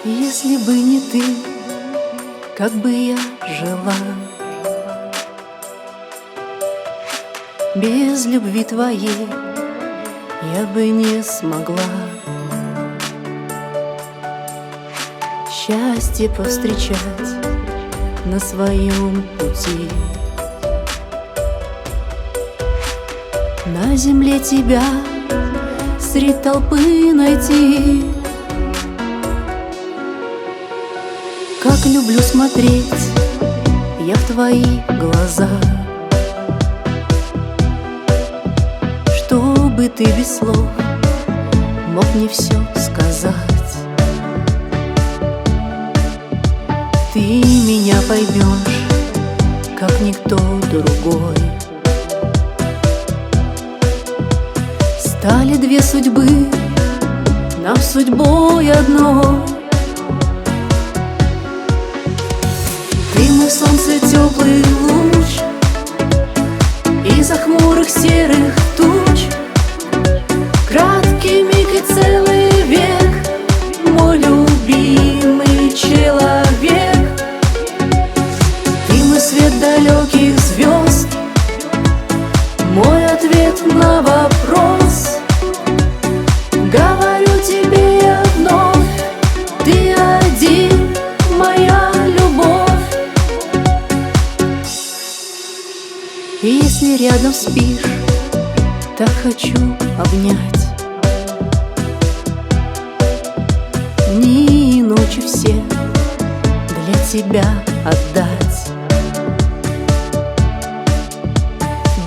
Если бы не ты, как бы я жила? Без любви твоей я бы не смогла счастье повстречать на своем пути. На земле тебя средь толпы найти. Как люблю смотреть я в твои глаза, чтобы ты без слов мог мне все сказать. Ты меня поймешь, как никто другой. Стали две судьбы нам судьбой одной. Ты мой солнце, теплый луч из-за хмурых серых туч. Краткий миг и целый век, мой любимый человек. Ты мой свет далеких звезд, мой ответ на вопрос. Говорю тебе я вновь, ты один, моя любовь. И если рядом спишь, так хочу обнять. Дни и ночи все для тебя отдать.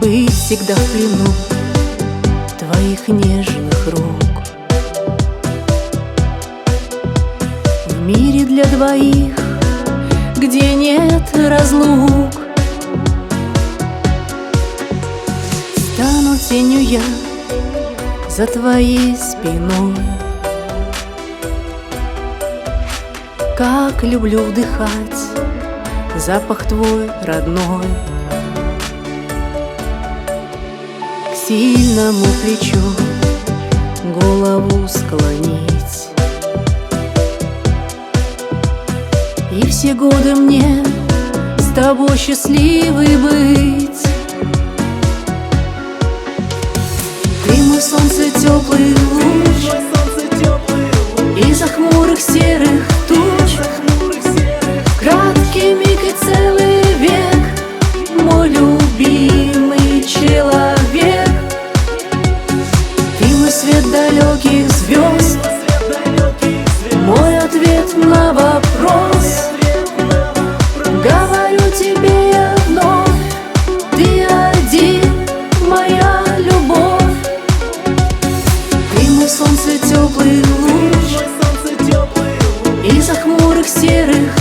Быть всегда в плену твоих нежных рук. В мире для двоих, где нет разлук. Стану тенью я за твоей спиной. Как люблю вдыхать запах твой родной. К сильному плечу голову склонить. И все годы мне с тобой счастливой быть. Ты мой солнце, теплый луч из-за хмурых серых туч. Краткий миг и целый век, мой любимый человек. Ты мой свет далеких звезд, мой ответ на вопрос. Говорю тебе я вновь, ты один, моя любовь. Ты мой солнце, теплый луч из-за хмурых серых